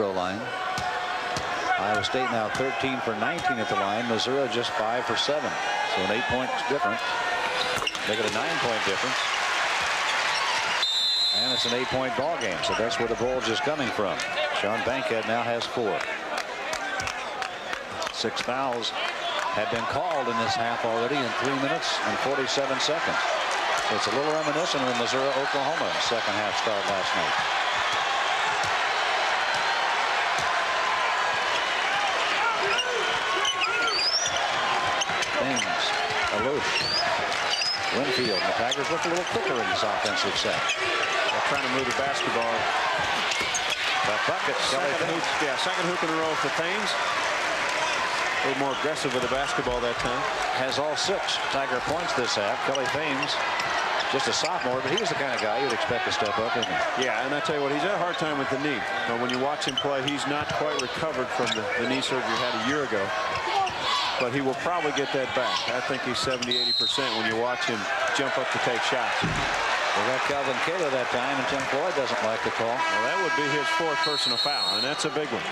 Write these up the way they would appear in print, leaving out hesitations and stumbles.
line. Iowa State now 13 for 19 at the line. Missouri just 5 for 7. So an 8-point difference. Make it a 9-point difference. And it's an 8-point ball game. So that's where the bulge is coming from. Sean Bankhead now has 4. 6 fouls have been called in this half already in 3 minutes and 47 seconds. It's a little reminiscent of the Missouri-Oklahoma second half start last night. Winfield. The Tigers look a little quicker in this offensive set. They're trying to move the basketball. That bucket. Second hoop in a row for Thames. A little more aggressive with the basketball that time. Has all 6 Tiger points this half. Kelly Thames, just a sophomore, but he's the kind of guy you'd expect to step up, isn't he? Yeah, and I tell you what, he's had a hard time with the knee. But when you watch him play, he's not quite recovered from the knee surgery he had a year ago. But he will probably get that back. I think he's 70–80% when you watch him jump up to take shots. We got Kelvin Cato that time, and Tim Floyd doesn't like the call. Well, that would be his 4th personal foul, and that's a big one.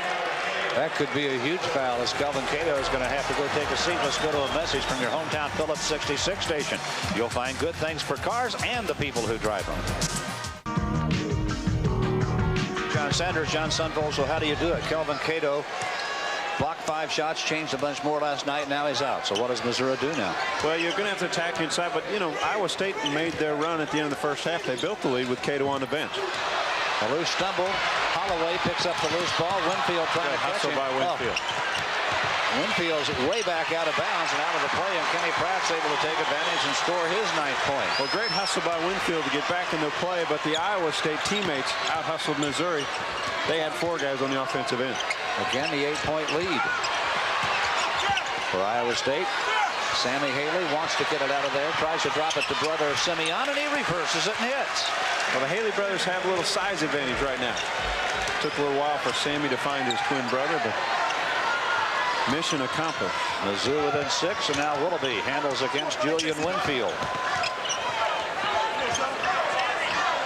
That could be a huge foul as Kelvin Cato is going to have to go take a seat. Let's go to a message from your hometown Phillips 66 station. You'll find good things for cars and the people who drive them. John Sanders, John Sunvold, so how do you do it? Kelvin Cato blocked 5 shots, changed a bunch more last night. Now he's out. So what does Missouri do now? Well, you're going to have to attack inside. But, you know, Iowa State made their run at the end of the first half. They built the lead with Cato on the bench. A loose stumble. Holloway picks up the loose ball. Winfield trying to catch him. By Winfield. Winfield's way back out of bounds and out of the play, and Kenny Pratt's able to take advantage and score his 9th point. Well, great hustle by Winfield to get back into play, but the Iowa State teammates out-hustled Missouri. They had 4 guys on the offensive end. Again, the 8-point lead for Iowa State. Sammy Haley wants to get it out of there, tries to drop it to brother Simeon, and he reverses it and hits. Well, the Haley brothers have a little size advantage right now. Took a little while for Sammy to find his twin brother, but mission accomplished. Mizzou within 6, and now Willoughby handles against Julian Winfield.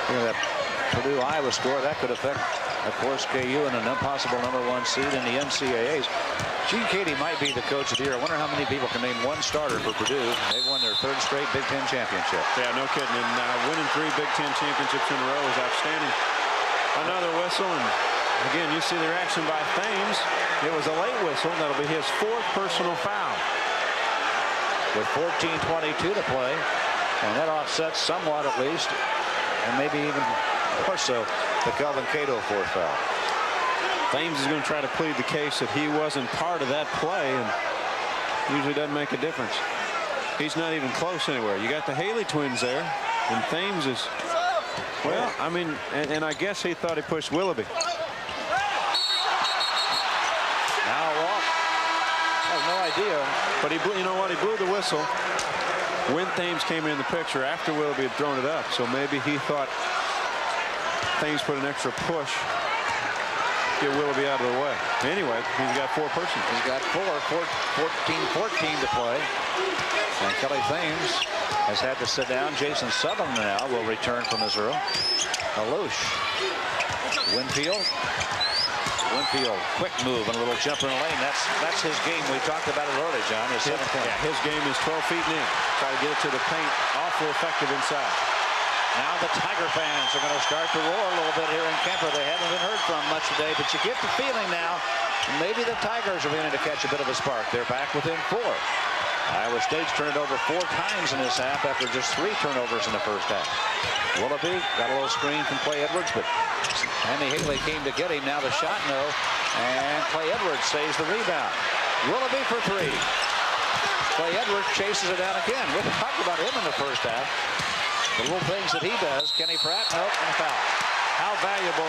Look at that Purdue-Iowa score. That could affect, of course, KU and an impossible #1 seed in the NCAAs. Gene Katie might be the coach of the year. I wonder how many people can name one starter for Purdue. They've won their 3rd straight Big Ten championship. Yeah, no kidding. And winning 3 Big Ten championships in a row is outstanding. Another whistle, and again, you see the reaction by Thames. It was a late whistle. That'll be his 4th personal foul. With 14:22 to play, and that offsets somewhat at least, and maybe even more so, the Kelvin Cato 4th foul. Thames is going to try to plead the case that he wasn't part of that play, and usually doesn't make a difference. He's not even close anywhere. You got the Haley twins there, and Thames is, well, I mean, and I guess he thought he pushed Willoughby. Now a walk. I have no idea. But he blew, you know what? He blew the whistle when Thames came in the picture after Willoughby had thrown it up. So maybe he thought Thames put an extra push. Get Willoughby out of the way. Anyway, he's got 4 persons. He's got 14 to play. And Kelly Thames has had to sit down. Jason Sutherland now will return from Missouri. Alouche. Winfield, quick move and a little jumper in the lane. That's his game. We talked about it earlier, John. His game is 12 feet in. Try to get it to the paint. Awful effective inside. Now the Tiger fans are going to start to roar a little bit here in Kemper. They haven't been heard from much today, but you get the feeling now maybe the Tigers are beginning to catch a bit of a spark. They're back within 4. Iowa State's turned it over 4 times in this half after just 3 turnovers in the first half. Willoughby got a little screen from Clay Edwards, but Sammy Haley came to get him. Now the shot no, and Clay Edwards saves the rebound. Willoughby for 3. Clay Edwards chases it down again. We talked about him in the first half. The little things that he does. Kenny Pratt, nope, and a foul. How valuable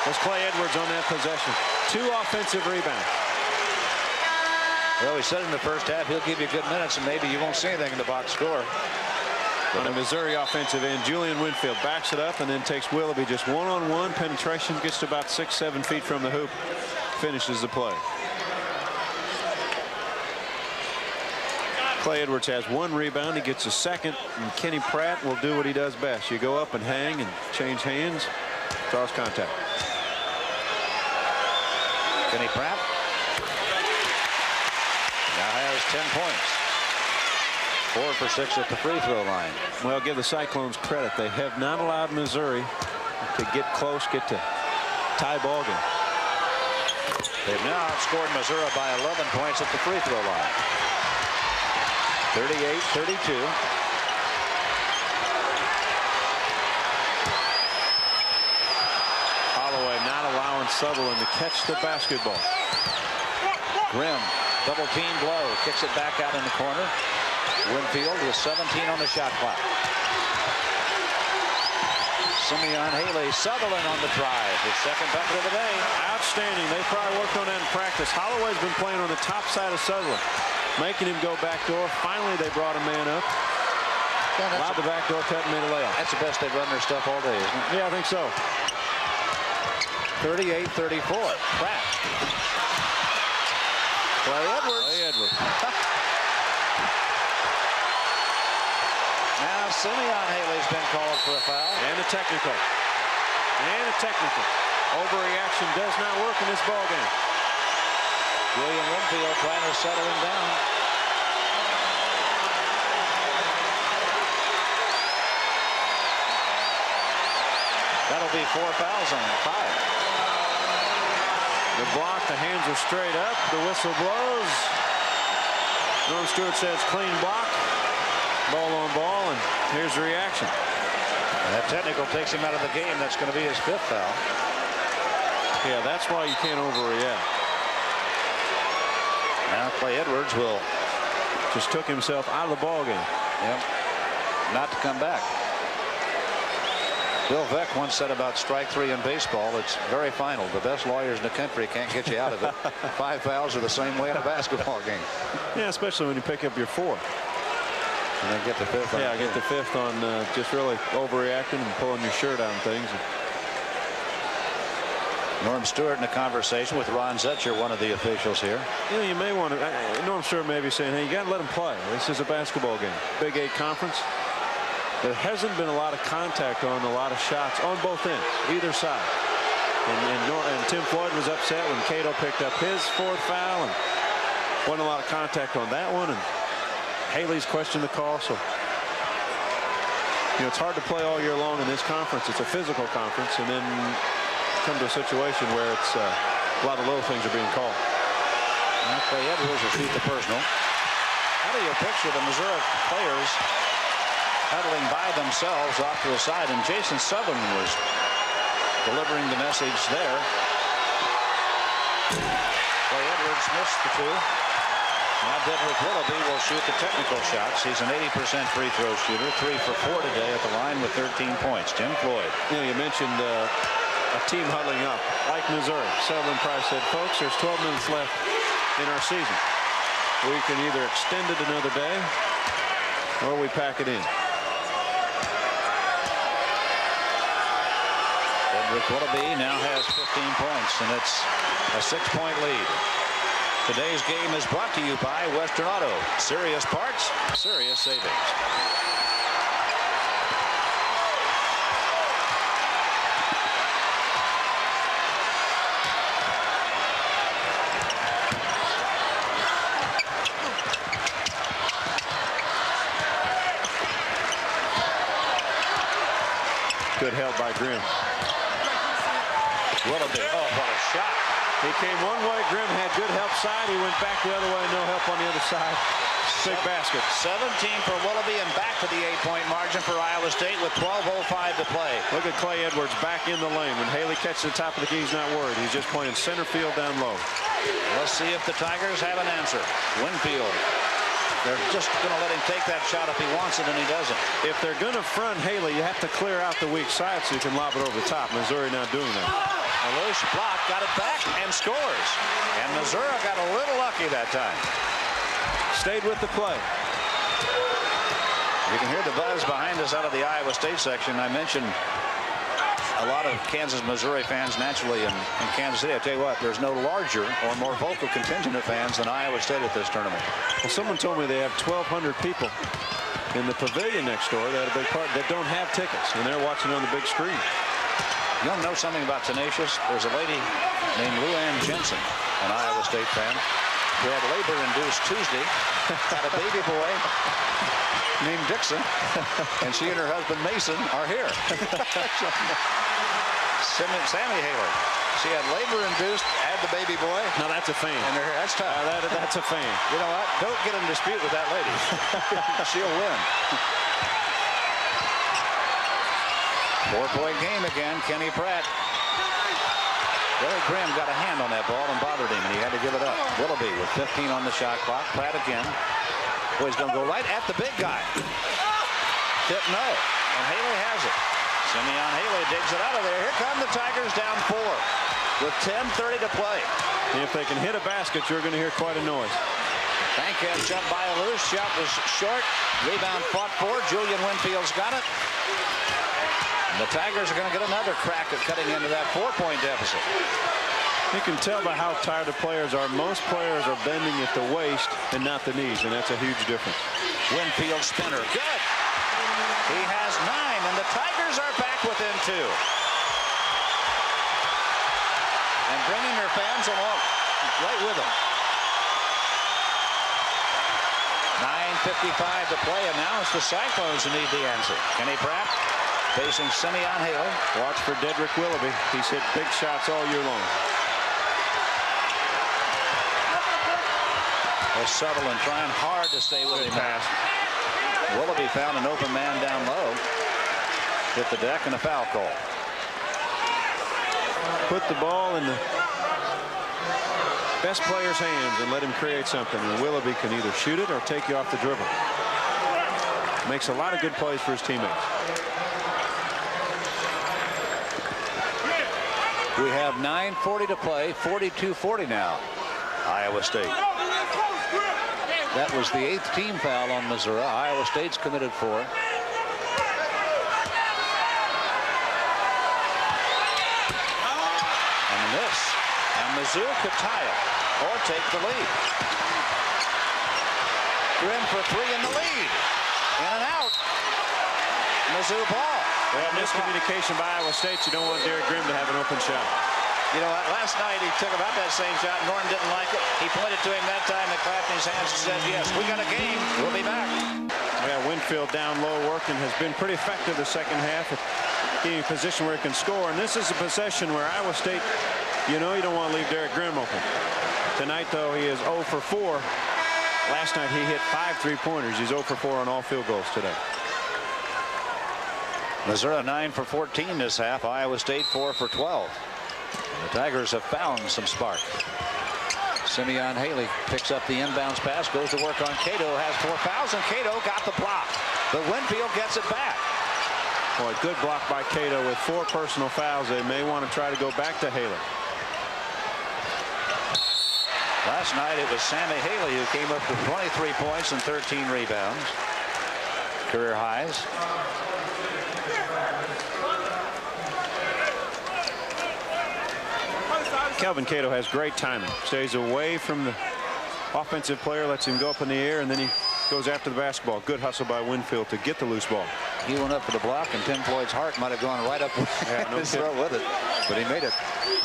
was Clay Edwards on that possession? 2 offensive rebounds. Well, he said in the first half he'll give you good minutes, and maybe you won't see anything in the box score. On a Missouri offensive end, Julian Winfield backs it up and then takes Willoughby just one-on-one penetration, gets to about 6-7 feet from the hoop, finishes the play. Clay Edwards has 1 rebound. He gets a 2nd, and Kenny Pratt will do what he does best. You go up and hang and change hands, draws contact. Kenny Pratt now has 10 points. 4 for 6 at the free throw line. Well, give the Cyclones credit. They have not allowed Missouri to get close, get to tie ball game. They've now outscored Missouri by 11 points at the free throw line. 38-32. Holloway not allowing Sutherland to catch the basketball. Grimm, double team blow, kicks it back out in the corner. Winfield with 17 on the shot clock. Simeon Haley, Sutherland on the drive. His second bucket of the day. Outstanding. They probably worked on that in practice. Holloway's been playing on the top side of Sutherland, making him go back door. Finally, they brought a man up. Allowed the back door cut and made a layup. That's the best they've run their stuff all day, isn't it? Yeah, I think so. 38-34. Pratt. Clay Edwards. Now Simeon Haley's been called for a foul. And a technical. Overreaction does not work in this ball game. William Winfield trying to settle him down. That'll be 4 fouls on 5. The block, the hands are straight up. The whistle blows. Norm Stewart says clean block. Ball on ball, and here's the reaction. And that technical takes him out of the game. That's going to be his 5th foul. Yeah, that's why you can't overreact. Now Clay Edwards will just took himself out of the ball game. Yep. Not to come back. Bill Veeck once said about strike 3 in baseball, it's very final. The best lawyers in the country can't get you out of it. 5 fouls are the same way in a basketball game. Yeah, especially when you pick up your 4th. And then get the 5th on. Yeah, get the 5th on just really overreacting and pulling your shirt out and things. Norm Stewart in a conversation with Ron Zetcher, one of the officials here. You know, you may want to. Norm Stewart may be saying, hey, you got to let him play. This is a basketball game. Big 8 conference. There hasn't been a lot of contact on a lot of shots on both ends, either side. And Tim Floyd was upset when Cato picked up his 4th foul, and wasn't a lot of contact on that one. And Haley's questioned the call, so you know it's hard to play all year long in this conference. It's a physical conference, and then come to a situation where it's a lot of little things are being called. Now Clay Edwards will shoot the personal. How do you picture the Missouri players huddling by themselves off to the side, and Jason Sutherland was delivering the message there. Clay Edwards missed the 2. Now Dedric Willoughby will shoot the technical shots. He's an 80% free throw shooter, 3 for 4 today at the line with 13 points. Tim Floyd. You know, you mentioned a team huddling up like Missouri. Sutherland Price said, folks, there's 12 minutes left in our season. We can either extend it another day or we pack it in. Dedric Willoughby now has 15 points, and it's a 6-point lead. Today's game is brought to you by Western Auto. Serious parts, serious savings. Good help by Grimm. Willoughby, oh, what a shot. He came one way. Grimm had good help side. He went back the other way. No help on the other side. Big basket. 17 for Willoughby, and back to the 8-point margin for Iowa State with 12:05 to play. Look at Clay Edwards back in the lane. When Haley catches the top of the key, he's not worried. He's just playing center field down low. Let's see if the Tigers have an answer. Winfield. They're just going to let him take that shot if he wants it, and he doesn't. If they're going to front Haley, you have to clear out the weak side so you can lob it over the top. Missouri not doing that. A loose block, got it back, and scores. And Missouri got a little lucky that time. Stayed with the play. You can hear the buzz behind us out of the Iowa State section. I mentioned a lot of Kansas, Missouri fans naturally in Kansas City. I tell you what, there's no larger or more vocal contingent of fans than Iowa State at this tournament. Well, someone told me they have 1,200 people in the pavilion next door. They had a big part that don't have tickets, and they're watching on the big screen. You want to know something about tenacious? There's a lady named Lou Ann Jensen, an Iowa State fan, who had labor-induced Tuesday, had a baby boy named Dixon, and she and her husband Mason are here. Sammy Haler. She had labor-induced, had the baby boy. Now that's a fan. And that's tough. That's a fan. You know what? Don't get in dispute with that lady. She'll win. 4-point game again. Kenny Pratt. Derek Grimm got a hand on that ball and bothered him, and he had to give it up. Willoughby with 15 on the shot clock. Pratt again. Boy, he's going to go right at the big guy. Tip no. And Haley has it. Simeon Haley digs it out of there. Here come the Tigers down 4 with 10:30 to play. And if they can hit a basket, you're going to hear quite a noise. Bankhead shot by a loose. Shot was short. Rebound fought for. Julian Winfield's got it. And the Tigers are going to get another crack at cutting into that 4-point deficit. You can tell by how tired the players are. Most players are bending at the waist and not the knees, and that's a huge difference. Winfield spinner. Good. He has 9, and the Tigers are back within 2. And bringing their fans along right with them. 9:55 to play, and now it's the Cyclones who need the answer. Kenny Pratt facing Simeon Haley. Watch for Dedric Willoughby. He's hit big shots all year long. Sutherland trying hard to stay with him. Pass. Willoughby found an open man down low. Hit the deck and a foul call. Put the ball in the best player's hands and let him create something. And Willoughby can either shoot it or take you off the dribble. Makes a lot of good plays for his teammates. We have 9:40 to play. 42-40 now. Iowa State. That was the 8th team foul on Missouri. Iowa State's committed 4. And miss. And Mizzou could tie it or take the lead. Grimm for 3 in the lead. In and out. Mizzou ball. Well, miscommunication by Iowa State. You don't want Derek Grimm to have an open shot. You know, last night he took about that same shot. Norton didn't like it. He pointed to him that time and clapped in his hands and said, yes, we got a game. We'll be back. Yeah, Winfield down low working has been pretty effective the second half at getting a position where he can score. And this is a possession where Iowa State, you know, you don't want to leave Derek Grimm open. Tonight, though, he is 0 for 4. Last night he hit 5 3-pointers. He's 0 for 4 on all field goals today. Missouri 9 for 14 this half. Iowa State 4 for 12. The Tigers have found some spark. Simeon Haley picks up the inbounds pass, goes to work on Cato, has 4 fouls, and Cato got the block. But Winfield gets it back. Boy, good block by Cato with 4 personal fouls. They may want to try to go back to Haley. Last night it was Sammy Haley who came up with 23 points and 13 rebounds. Career highs. Kelvin Cato has great timing. Stays away from the offensive player, lets him go up in the air, and then he goes after the basketball. Good hustle by Winfield to get the loose ball. He went up for the block, and Tim Floyd's heart might have gone right up his throat with it. But he made it.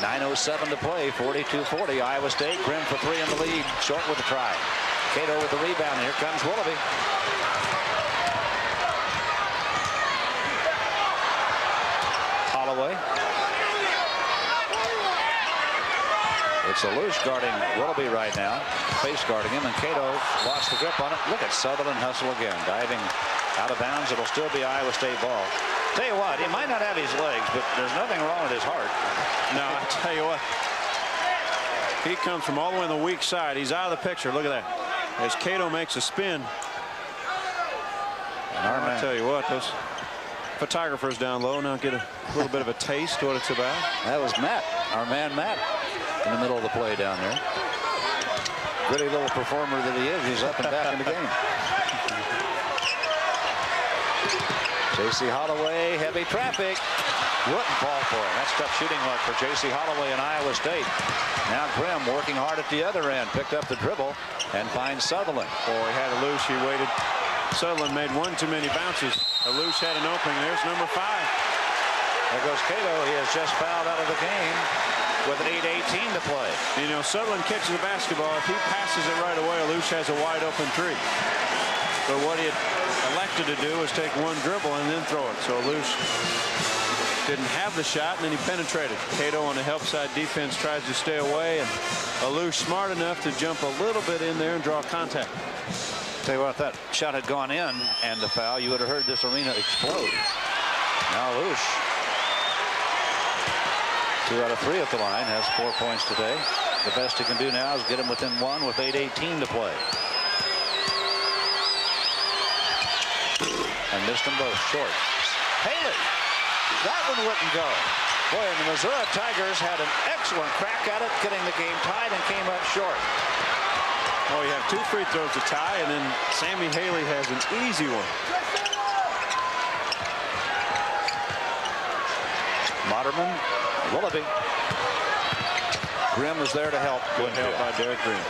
9:07 to play, 42-40. Iowa State. Grimm for 3 in the lead. Short with a try. Cato with the rebound. Here comes Willoughby. Holloway. It's a loose guarding Willoughby right now. Face guarding him, and Cato lost the grip on it. Look at Sutherland hustle again. Diving out of bounds. It'll still be Iowa State ball. Tell you what, he might not have his legs, but there's nothing wrong with his heart. No, I tell you what. He comes from all the way on the weak side. He's out of the picture. Look at that. As Cato makes a spin. And I tell you what, those photographers down low now get a little bit of a taste what it's about. That was Matt, our man Matt, in the middle of the play down there. Gritty little performer that he is. He's up and back in the game. J.C. Holloway, heavy traffic. Wouldn't fall for him. That's tough shooting luck for J.C. Holloway in Iowa State. Now Grimm working hard at the other end. Picked up the dribble and finds Sutherland. Boy, he had a loose. He waited. Sutherland made one too many bounces. A loose had an opening. There's number 5. There goes Cato. He has just fouled out of the game with an 8:18 to play. You know, Sutherland catches the basketball. If he passes it right away, Alush has a wide open three. But what he elected to do was take one dribble and then throw it. So Alush didn't have the shot, and then he penetrated. Cato on the help side defense tries to stay away, and Alush smart enough to jump a little bit in there and draw contact. Tell you what, if that shot had gone in and the foul, you would have heard this arena explode. Now Alush, 2 out of 3 at the line, has 4 points today. The best he can do now is get him within 1 with 8:18 to play. And missed them both short. Haley, that one wouldn't go. Boy, and the Missouri Tigers had an excellent crack at it, getting the game tied, and came up short. Well, you have 2 free throws to tie, and then Sammy Haley has an easy one. Moderman, Willoughby. Grimm was there to help. Good help by Dedric Grimm.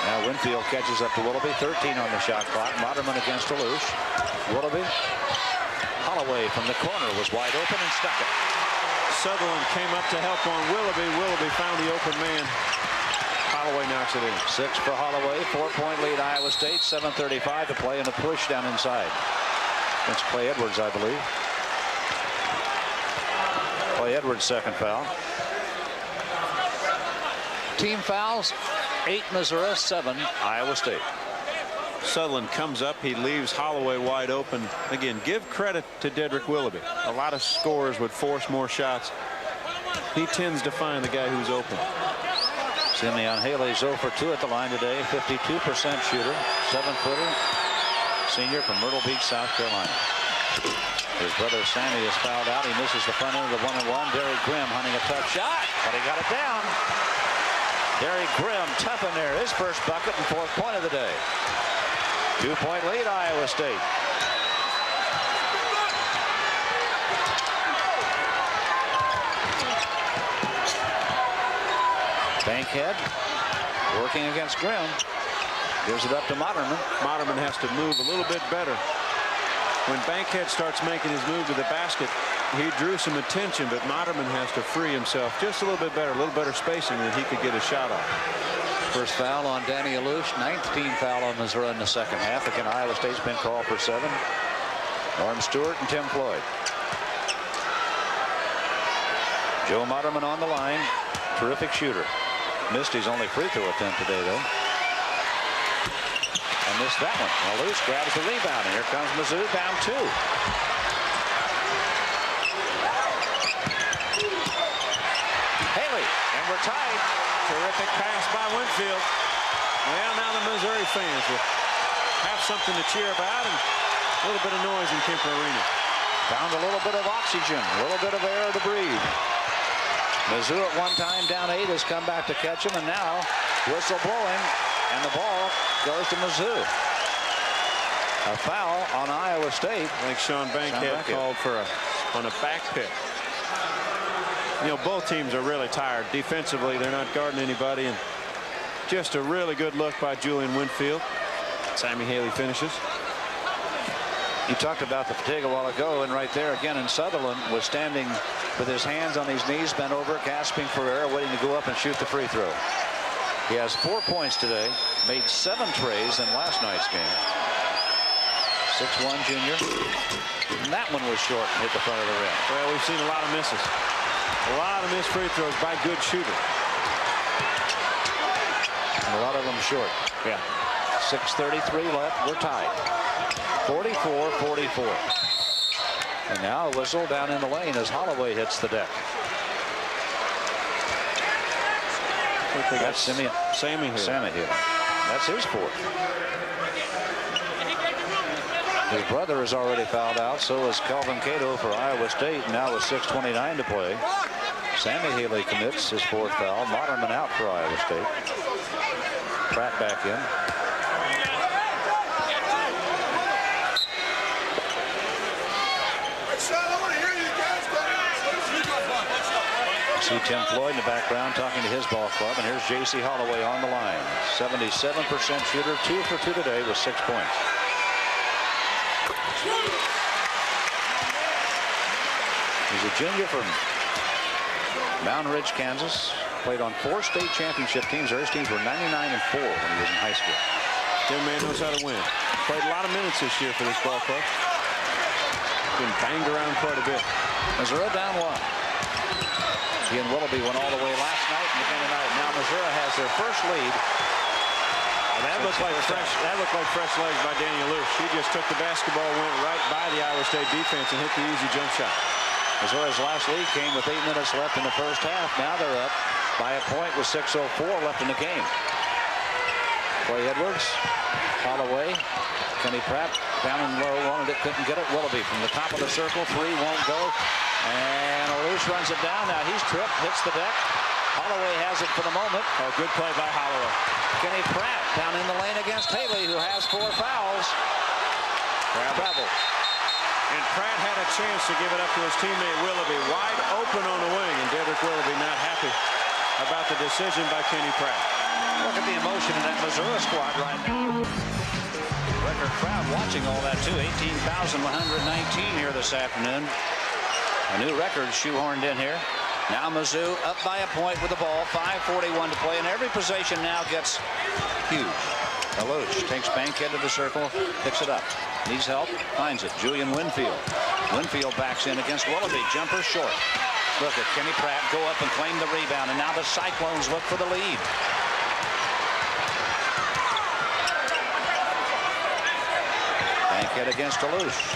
Now Winfield catches up to Willoughby. 13 on the shot clock. Moderman against Alush. Willoughby. Holloway from the corner was wide open and stuck it. Sutherland came up to help on Willoughby. Willoughby found the open man. Holloway knocks it in. 6 for Holloway. 4-point lead Iowa State. 7:35 to play, and a push down inside. That's Clay Edwards, I believe. Clay Edwards' second foul. Team fouls. 8 Missouri, 7 Iowa State. Sutherland comes up. He leaves Holloway wide open. Again, give credit to Dedric Willoughby. A lot of scorers would force more shots. He tends to find the guy who's open. Simeon Haley's 0 for 2 at the line today. 52% shooter. 7-footer. Senior from Myrtle Beach, South Carolina. His brother Sammy is fouled out. He misses the front end of the 1-and-1. Dedric Grimm hunting a tough shot, but he got it down. Dedric Grimm tough in there. His first bucket and 4th point of the day. 2-point lead Iowa State. Bankhead working against Grimm. Gives it up to Moderman. Moderman has to move a little bit better. When Bankhead starts making his move to the basket, he drew some attention, but Moderman has to free himself just a little bit better, a little better spacing, than he could get a shot off. First foul on Danny Alush. 9th team foul on Missouri in the second half. Again, Iowa State's been called for 7. Norm Stewart and Tim Floyd. Joe Moderman on the line. Terrific shooter. Missed his only free throw attempt today, though. And missed that one. Alush grabs the rebound, and here comes Mizzou down 2. Haley, and we're tied. Terrific pass by Winfield. Well, now the Missouri fans will have something to cheer about, and a little bit of noise in Kemper Arena. Found a little bit of oxygen, a little bit of air to breathe. Mizzou at one time down 8 has come back to catch him, and now whistle blowing, and the ball goes to Mizzou. A foul on Iowa State. I think Sean Bankhead called for on a back pick. You know, both teams are really tired. Defensively, they're not guarding anybody, and just a really good look by Julian Winfield. Sammy Haley finishes. You talked about the fatigue a while ago, and right there again, and Sutherland was standing with his hands on his knees, bent over, gasping for air, waiting to go up and shoot the free throw. He has 4 points today, made 7 trays in last night's game. 6'1" junior. And that one was short and hit the front of the rim. Well, we've seen a lot of misses. A lot of missed free throws by good shooters. And a lot of them short. Yeah. 6:33 left. We're tied. 44-44. And now a whistle down in the lane as Holloway hits the deck. That's Sammy here. That's his 4th. His brother is already fouled out. So is Kelvin Cato for Iowa State. Now with 6:29 to play. Sammy Haley commits his 4th foul. Moderman out for Iowa State. Pratt back in. See Tim Floyd in the background talking to his ball club, and here's J.C. Holloway on the line. 77% shooter, 2 for 2 today with 6 points. He's a junior from Mountain Ridge, Kansas. Played on 4 state championship teams. His teams were 99-4 when he was in high school. Young man knows how to win. Played a lot of minutes this year for this ball club. Been banged around quite a bit. Missouri down 1. He and Willoughby went all the way last night and again tonight. Now Missouri has their first lead. That looked like fresh legs by Daniel Luce. He just took the basketball, went right by the Iowa State defense, and hit the easy jump shot. Missouri's last lead came with 8 minutes left in the first half. Now they're up by a point with 6:04 left in the game. Clay Edwards, Holloway, Kenny Pratt down and low, wanted it, couldn't get it. Willoughby from the top of the circle, 3 won't go. And Luce runs it down. Now he's tripped, hits the deck. Holloway has it for the moment. Oh, good play by Holloway. Kenny Pratt down in the lane against Haley, who has 4 fouls. Travel. And Pratt had a chance to give it up to his teammate Willoughby, wide open on the wing, and Dedric Willoughby not happy about the decision by Kenny Pratt. Look at the emotion in that Missouri squad right now. Record crowd watching all that too. 18,119 here this afternoon. A new record shoehorned in here. Now Mizzou up by a point with the ball. 5:41 to play, and every possession now gets huge. Luce takes Bankhead to the circle, picks it up. Needs help, finds it. Julian Winfield. Winfield backs in against Willoughby. Jumper short. Look at Kenny Pratt go up and claim the rebound, and now the Cyclones look for the lead. Bankhead against Luce.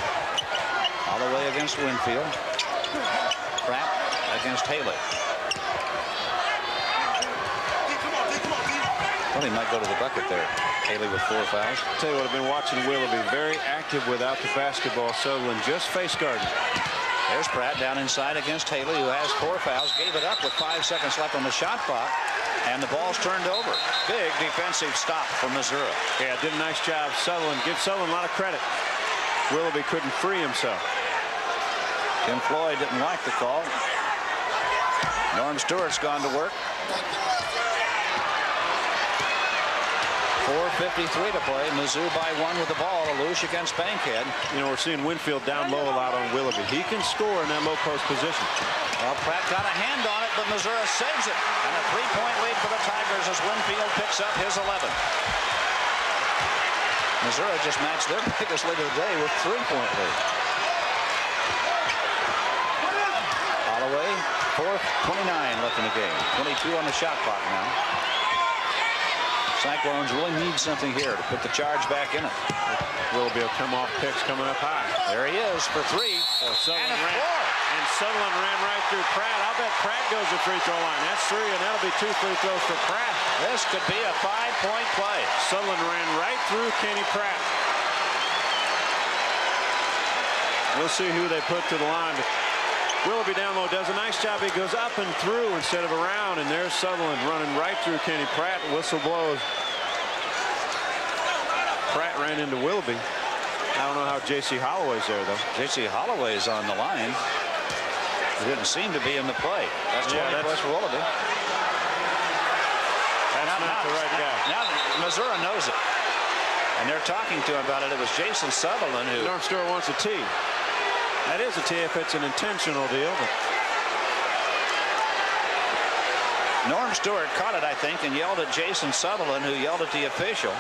Holloway against Winfield. Pratt against Haley. Well, he might go to the bucket there. Haley with 4 fouls. I'll tell you what, I've been watching Willoughby very active without the basketball. Sutherland just face guarding. There's Pratt down inside against Haley, who has 4 fouls. Gave it up with 5 seconds left on the shot clock, and the ball's turned over. Big defensive stop for Missouri. Yeah, did a nice job. Sutherland, give Sutherland a lot of credit. Willoughby couldn't free himself. Tim Floyd didn't like the call. Norm Stewart's gone to work. 4:53 to play. Mizzou by 1 with the ball. Luce against Bankhead. You know, we're seeing Winfield down low a lot on Willoughby. He can score in that low post position. Well, Pratt got a hand on it, but Missouri saves it. And a 3-point lead for the Tigers as Winfield picks up his 11th. Missouri just matched their biggest lead of the day with 3-point lead. Holloway, 4:29 left in the game. 22 on the shot clock now. Cyclones really need something here to put the charge back in it. Willoughby will come off picks coming up high. There he is for 3. And Sutherland ran right through Pratt. I'll bet Pratt goes to free throw line. That's 3, and that'll be 2 free throws for Pratt. This could be a 5-point play. Sutherland ran right through Kenny Pratt. We'll see who they put to the line. But Willoughby down low does a nice job. He goes up and through instead of around, and there's Sutherland running right through Kenny Pratt. Whistle blows. Pratt ran into Willoughby. I don't know how J.C. Holloway's there, though. J.C. Holloway's on the line. He didn't seem to be in the play. That's 20 points for Willoughby. That's not the right guy. Now Missouri knows it. And they're talking to him about it. It was Jason Sutherland who... Norm Stewart wants a tee. That is a tee if it's an intentional deal. But Norm Stewart caught it, I think, and yelled at Jason Sutherland, who yelled at the official.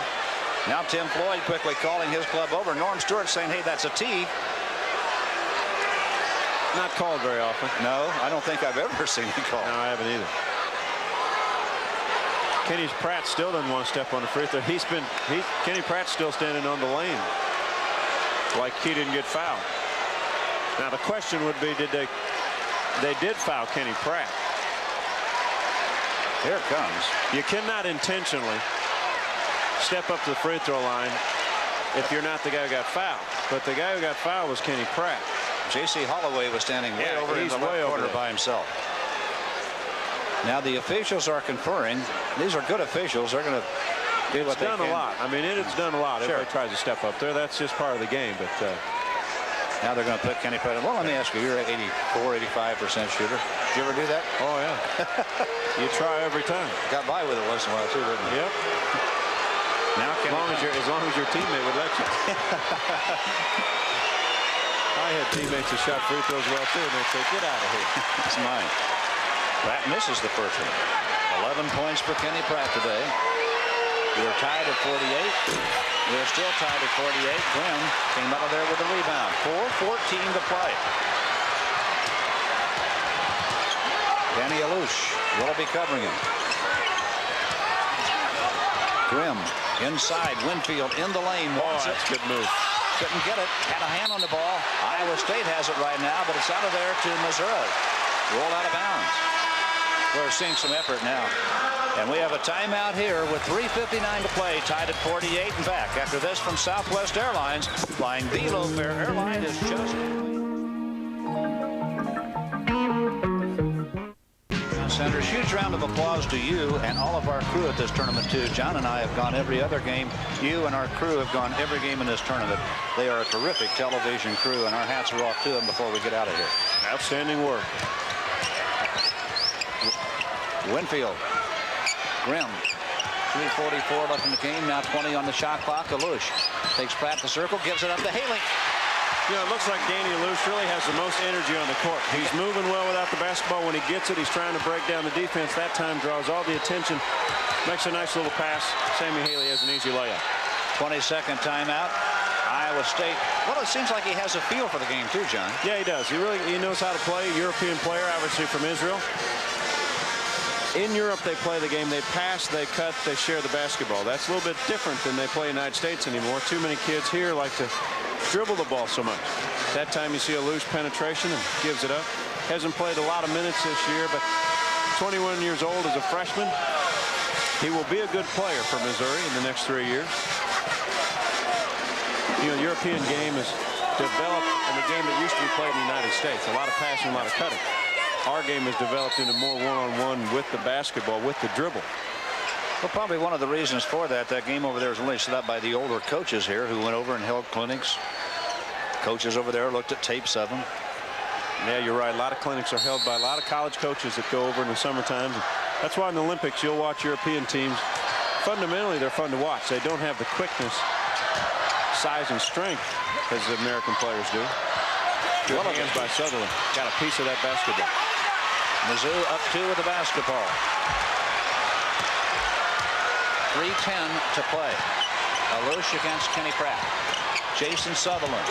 Now Tim Floyd quickly calling his club over. Norm Stewart saying, hey, that's a tee. Not called very often. No, I don't think I've ever seen it called. No, I haven't either. Kenny Pratt still doesn't want to step on the free throw. Kenny Pratt's still standing on the lane like he didn't get fouled. Now the question would be, they did foul Kenny Pratt. Here it comes. You cannot intentionally step up to the free throw line if you're not the guy who got fouled. But the guy who got fouled was Kenny Pratt. J.C. Holloway was standing way over in the left corner by himself. Now the officials are conferring. These are good officials. They're going to do what they can. It's done a lot. I mean, it's done a lot. Sure. Everybody tries to step up there. That's just part of the game. But now they're going to put Kenny Pratt. Well, let me ask you, you're an 85% shooter. Did you ever do that? Oh, yeah. You try every time. Got by with it once in a while, too, didn't you? Yep. Now, as long as your teammate would let you. I had teammates that shot free throws well too, and they say, "Get out of here." It's mine. Pratt misses the first one. 11 points for Kenny Pratt today. We're tied at 48. We're still tied at 48. Grimm came out of there with a rebound. 4:14 to play. Danny Alouche. Willoughby covering him. Grimm inside. Winfield in the lane. Wants it. Good move. Couldn't get it. Had a hand on the ball. Iowa State has it right now, but it's out of there to Missouri. Rolled out of bounds. We're seeing some effort now. And we have a timeout here with 3:59 to play, tied at 48 and back. After this from Southwest Airlines, flying the low-fare airline is chosen. Senators, huge round of applause to you and all of our crew at this tournament, too. John and I have gone every other game. You and our crew have gone every game in this tournament. They are a terrific television crew, and our hats are off to them before we get out of here. Outstanding work. Winfield. Grimm. 3:44 left in the game. Now 20 on the shot clock. Alouche takes Pratt the circle, gives it up to Haley. You know, it looks like Danny Alouche really has the most energy on the court. He's moving well without the basketball. When he gets it, he's trying to break down the defense. That time draws all the attention. Makes a nice little pass. Sammy Haley has an easy layup. 22nd timeout. Iowa State. Well, it seems like he has a feel for the game too, John. Yeah, he does. He knows how to play. European player, obviously from Israel. In Europe, they play the game. They pass, they cut, they share the basketball. That's a little bit different than they play in the United States anymore. Too many kids here like to dribble the ball so much. That time you see a loose penetration and gives it up. Hasn't played a lot of minutes this year, but 21 years old as a freshman. He will be a good player for Missouri in the next 3 years. You know, the European game is developed in the game that used to be played in the United States. A lot of passing, a lot of cutting. Our game has developed into more one-on-one with the basketball, with the dribble. Well, probably one of the reasons for that game over there is only set up by the older coaches here who went over and held clinics. Coaches over there looked at tapes of them. Yeah, you're right. A lot of clinics are held by a lot of college coaches that go over in the summertime. That's why in the Olympics you'll watch European teams. Fundamentally, they're fun to watch. They don't have the quickness, size, and strength as the American players do. Good hands by Sutherland. Got a piece of that basketball. Mizzou up 2 with the basketball. 3:10 to play. Alouche against Kenny Pratt. Jason Sutherland.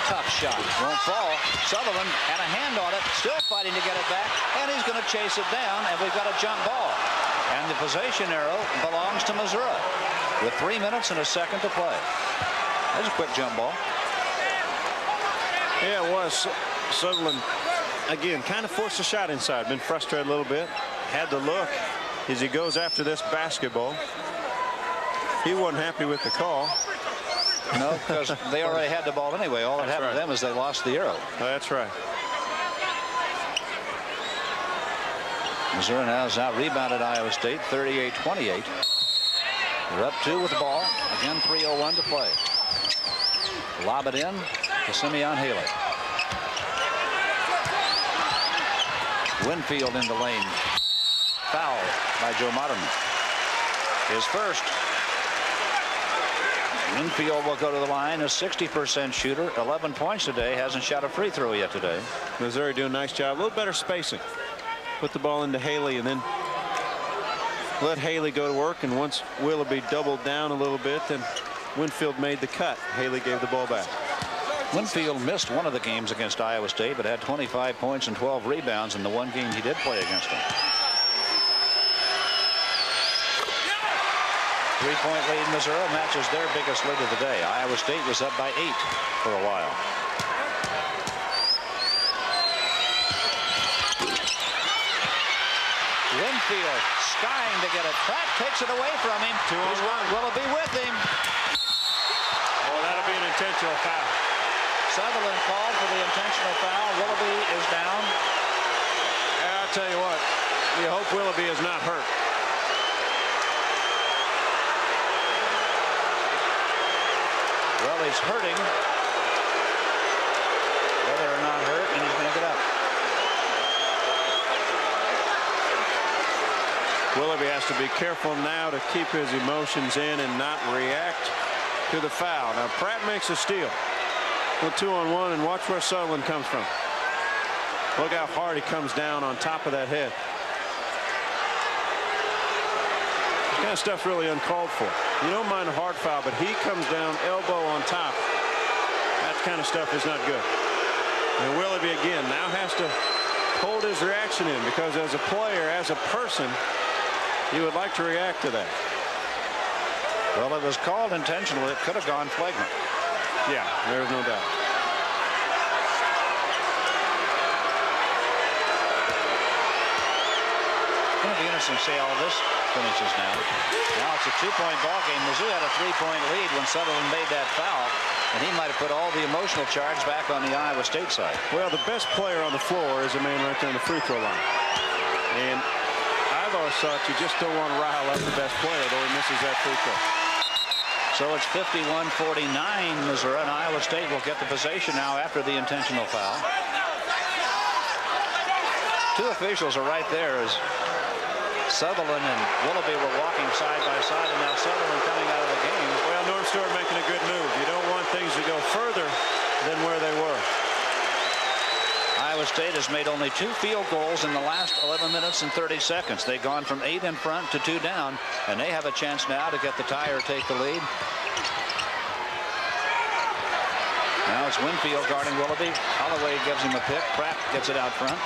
Tough shot. Won't fall. Sutherland had a hand on it. Still fighting to get it back. And he's going to chase it down. And we've got a jump ball. And the possession arrow belongs to Missouri. With 3 minutes and a second to play. That's a quick jump ball. Yeah, it was. Sutherland, again, kind of forced the shot inside. Been frustrated a little bit. Had to look as he goes after this basketball. He wasn't happy with the call. No, because they already had the ball anyway. All that happened to them is they lost the arrow. That's right. Missouri now has out-rebounded Iowa State, 38-28. They're up 2 with the ball. Again, 3:01 to play. Lob it in to Simeon Haley. Winfield in the lane. Foul by Joe Moderman. His first. Winfield will go to the line, a 60% shooter, 11 points today, hasn't shot a free throw yet today. Missouri doing a nice job, a little better spacing. Put the ball into Haley and then let Haley go to work, and once Willoughby doubled down a little bit, then Winfield made the cut. Haley gave the ball back. Winfield missed one of the games against Iowa State, but had 25 points and 12 rebounds in the one game he did play against them. 3-point lead. Missouri matches their biggest lead of the day. Iowa State was up by 8 for a while. Winfield skying to get it. Pratt takes it away from him. 2-on-1. Willoughby with him. Oh, that'll be an intentional foul. Sutherland called for the intentional foul. Willoughby is down. I'll tell you what, you hope Willoughby is not hurt. Well, he's hurting. Whether or not hurt, and he's going to get up. Willoughby has to be careful now to keep his emotions in and not react to the foul. Now, Pratt makes a steal. Well, 2-on-1, and watch where Sutherland comes from. Look how hard he comes down on top of that head. This kind of stuff's really uncalled for. You don't mind a hard foul, but he comes down elbow on top. That kind of stuff is not good. And Willoughby again now has to hold his reaction in, because as a player, as a person, you would like to react to that. Well, it was called intentional. It could have gone flagrant. Yeah, there's no doubt. It's going to be interesting to see how all this finishes now. Now it's a 2-point ball game. Mizzou had a 3-point lead when Sutherland made that foul, and he might have put all the emotional charge back on the Iowa State side. Well, the best player on the floor is a man right there on the free throw line. And I've always thought you just don't want to rile up the best player, though he misses that free throw. So it's 51-49, Missouri, and Iowa State will get the possession now after the intentional foul. Two officials are right there as Sutherland and Willoughby were walking side by side, and now Sutherland coming out of the game. Well, Norm Stewart making a good move. You don't want things to go further than where they were. Iowa State has made only 2 field goals in the last 11 minutes and 30 seconds. They've gone from 8 in front to 2 down, and they have a chance now to get the tie or take the lead. Now it's Winfield guarding Willoughby. Holloway gives him a pick. Pratt gets it out front.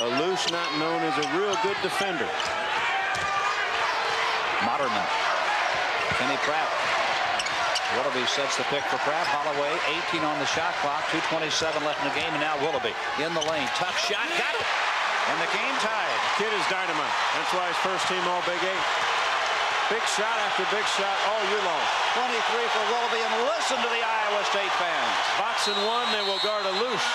Alouche, not known as a real good defender. Moderman. Kenny Pratt. Willoughby sets the pick for Pratt. Holloway, 18 on the shot clock. 2:27 left in the game, and now Willoughby in the lane. Tough shot. Got it. And the game tied. Kid is dynamite. That's why he's first team all Big 8. Big shot after big shot all year long. 23 for Willoughby, and listen to the Iowa State fans. Boxing 1, they will guard Alouche.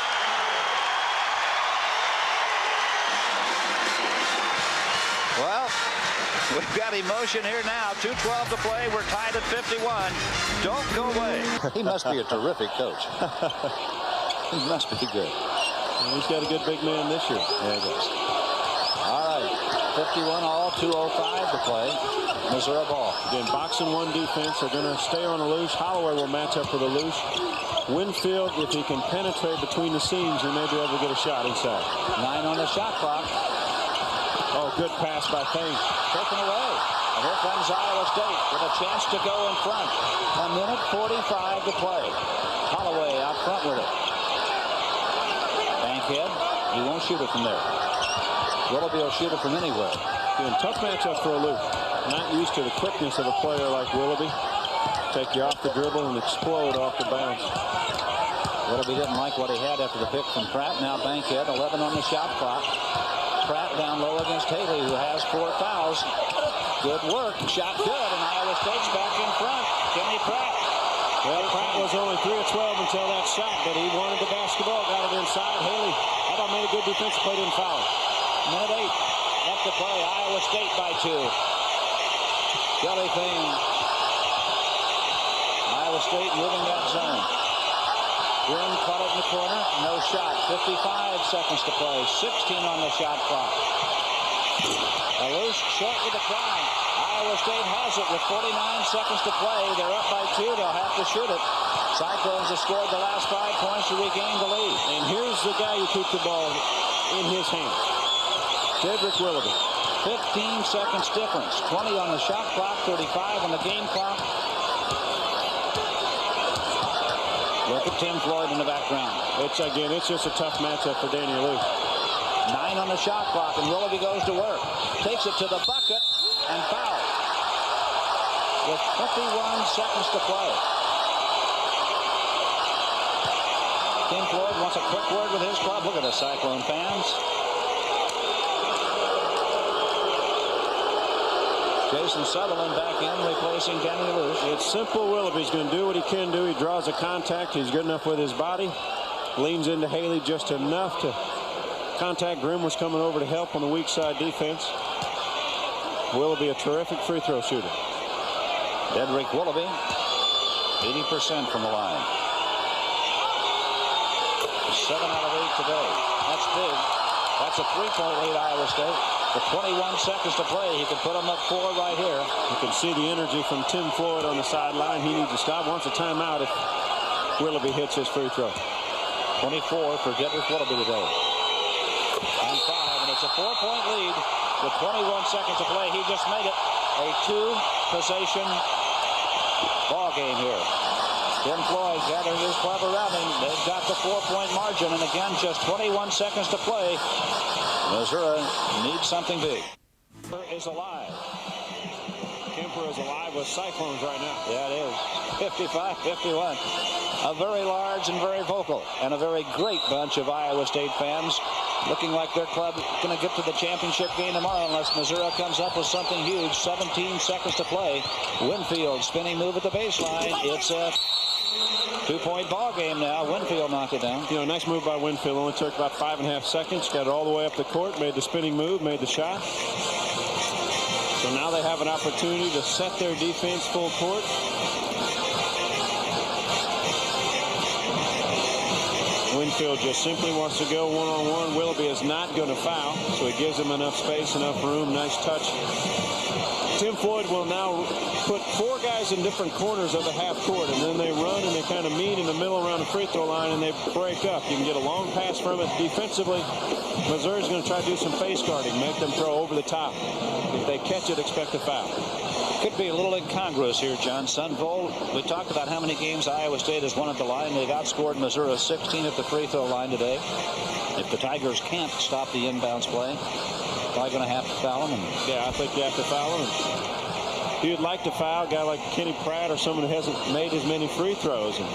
Well, we've got emotion here now. 2:12 to play. We're tied at 51. Don't go away. He must be a terrific coach. He must be good. He's got a good big man this year. Yeah, he does. All right. 51 all. 2:05 to play. Missouri ball. Again, boxing 1 defense. They're going to stay on Alouche. Holloway will match up with Alouche. Winfield, if he can penetrate between the seams, he may be able to get a shot inside. 9 on the shot clock. Oh, good pass by Thames. Taken away. And here comes Iowa State with a chance to go in front. 1:45 to play. Holloway out front with it. Bankhead. He won't shoot it from there. Willoughby will shoot it from anywhere. Again, tough matchup for Alouche. Not used to the quickness of a player like Willoughby. Take you off the dribble and explode off the bounce. Willoughby didn't like what he had after the pick from Pratt. Now Bankhead, 11 on the shot clock. Pratt down low against Haley, who has 4 fouls. Good work. Shot good, and Iowa State's back in front. Kenny Pratt. Well, Pratt was only 3 of 12 until that shot, but he wanted the basketball, got it inside. Haley, I thought made a good defensive play, didn't foul. Minute 8 left to play. Iowa State by 2. Kelly Thing. Iowa State moving that zone. Green caught it in the corner. No shot. 55 seconds to play. 16 on the shot clock. Alouche short with the try. Iowa State has it with 49 seconds to play. They're up by 2. They'll have to shoot it. Cyclones have scored the last 5 points to regain the lead. And here's the guy who keeps the ball in his hand. Dedric Willoughby. 15 seconds difference. 20 on the shot clock. 35 on the game clock. Look at Tim Floyd in the background. It's just a tough matchup for Danny Alouche. 9 on the shot clock, and Willoughby goes to work. Takes it to the bucket and foul. With 51 seconds to play. Tim Floyd wants a quick word with his club. Look at the Cyclone fans. Jason Sutherland back in, replacing Danny Alouche. It's simple. Willoughby's going to do what he can do. He draws a contact. He's good enough with his body. Leans into Haley just enough to contact. Grimm was coming over to help on the weak side defense. Willoughby, a terrific free throw shooter. Dedric Willoughby, 80% from the line. 7 out of 8 today. That's big. That's a 3-point lead, Iowa State. With 21 seconds to play, he can put them up 4 right here. You can see the energy from Tim Floyd on the sideline. He needs to stop. Wants a timeout if Willoughby hits his free throw. 24 for Dedric Willoughby today. On 5, and it's a 4-point lead with 21 seconds to play. He just made it a 2-possession ball game here. Tim Floyd gathering his club around him. They've got the 4-point margin, and again, just 21 seconds to play. Missouri needs something big. Is alive. Kemper is alive with Cyclones right now. Yeah, it is. 55-51. A very large and very vocal and a very great bunch of Iowa State fans looking like their club is going to get to the championship game tomorrow unless Missouri comes up with something huge. 17 seconds to play. Winfield spinning move at the baseline. It's a 2-point ball game now. Winfield knocked it down. You know, nice move by Winfield. Only took about 5.5 seconds. Got it all the way up the court. Made the spinning move. Made the shot. So now they have an opportunity to set their defense full court. Winfield just simply wants to go one-on-one. Willoughby is not going to foul, so he gives him enough space, enough room. Nice touch. Tim Floyd will now put 4 guys in different corners of the half court, and then they run and they kind of meet in the middle around the free throw line, and they break up. You can get a long pass from it. Defensively, Missouri's going to try to do some face guarding, make them throw over the top. If they catch it, expect a foul. Could be a little incongruous here, John. Sunville, we talked about how many games Iowa State has won at the line. They've outscored Missouri 16 at the free throw line today. If the Tigers can't stop the inbounds play, probably going to have to foul them. Yeah, I think you have to foul them. You'd like to foul a guy like Kenny Pratt or someone who hasn't made as many free throws. And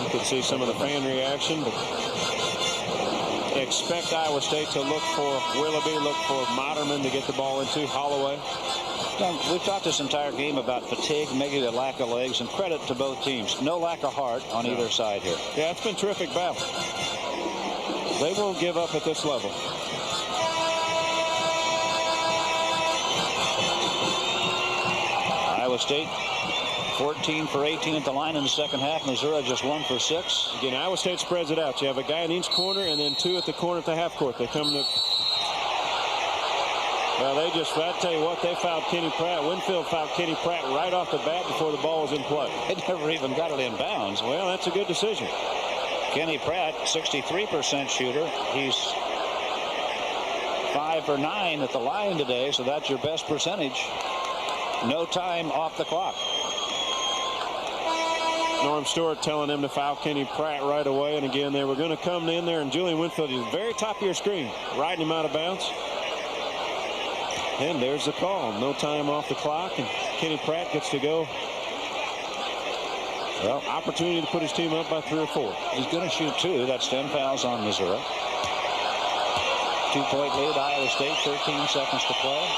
you could see some of the fan reaction, but expect Iowa State to look for Willoughby, look for Moderman to get the ball into. Holloway. We've talked this entire game about fatigue, maybe the lack of legs, and credit to both teams. No lack of heart on either side here. Yeah, it's been a terrific battle. They won't give up at this level. Iowa State 14 for 18 at the line in the second half. Missouri just 1 for 6. Again, Iowa State spreads it out. You have a guy in each corner and then 2 at the corner at the half court. They come to... Well, I tell you what, they fouled Kenny Pratt. Winfield fouled Kenny Pratt right off the bat before the ball was in play. They never even got it in bounds. Well, that's a good decision. Kenny Pratt, 63% shooter. He's 5 for 9 at the line today, so that's your best percentage. No time off the clock. Norm Stewart telling them to foul Kenny Pratt right away. And again, they were going to come in there, and Julian Winfield is very top of your screen, riding him out of bounds. And there's the call. No time off the clock, and Kenny Pratt gets to go. Well, opportunity to put his team up by 3 or 4. He's going to shoot 2. That's 10 fouls on Missouri. 2-point lead, Iowa State, 13 seconds to play.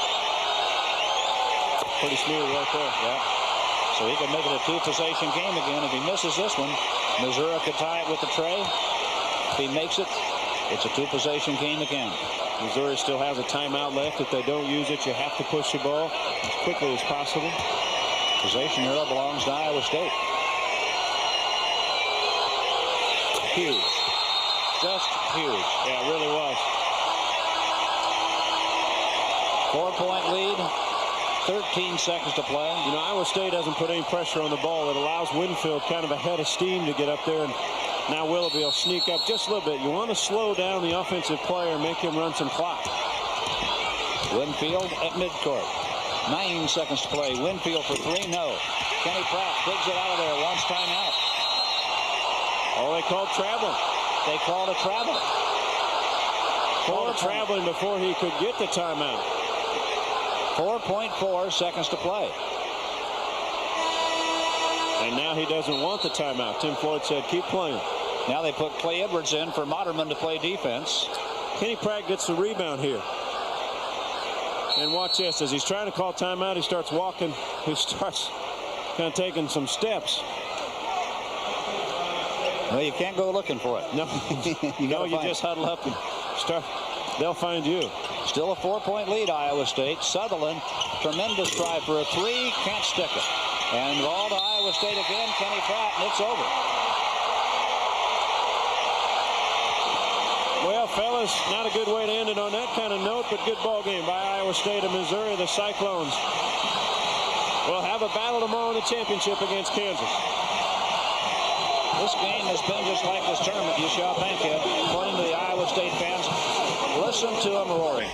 Pretty smooth right there. Yeah. So he can make it a 2-possession game again. If he misses this one, Missouri could tie it with the tray. If he makes it, it's a 2-possession game again. Missouri still has a timeout left. If they don't use it, you have to push the ball as quickly as possible. Possession arrow belongs to Iowa State. Huge. Just huge. Yeah, it really was. 4-point lead. 13 seconds to play. You know, Iowa State doesn't put any pressure on the ball. It allows Winfield kind of a head of steam to get up there, and now Willoughby will sneak up just a little bit. You want to slow down the offensive player and make him run some clock. Winfield at midcourt. 9 seconds to play. Winfield for 3. No. Kenny Pratt digs it out of there. Wants timeout. Oh, they called traveling. They called a travel. Called traveling before he could get the timeout. 4.4 seconds to play. And now he doesn't want the timeout. Tim Floyd said, keep playing. Now they put Clay Edwards in for Moderman to play defense. Kenny Pratt gets the rebound here. And watch this. As he's trying to call timeout, he starts walking. He starts kind of taking some steps. Well, you can't go looking for it. No, you just huddle up and start. They'll find you. Still a 4-point lead, Iowa State. Sutherland, tremendous try for a 3. Can't stick it. And ball to Iowa State again. Kenny Pratt, and it's over. Well, fellas, not a good way to end it on that kind of note, but good ball game by Iowa State of Missouri. The Cyclones will have a battle tomorrow in the championship against Kansas. This game has been just like this tournament. You shall thank you. According to the Iowa State fans, listen to them roaring.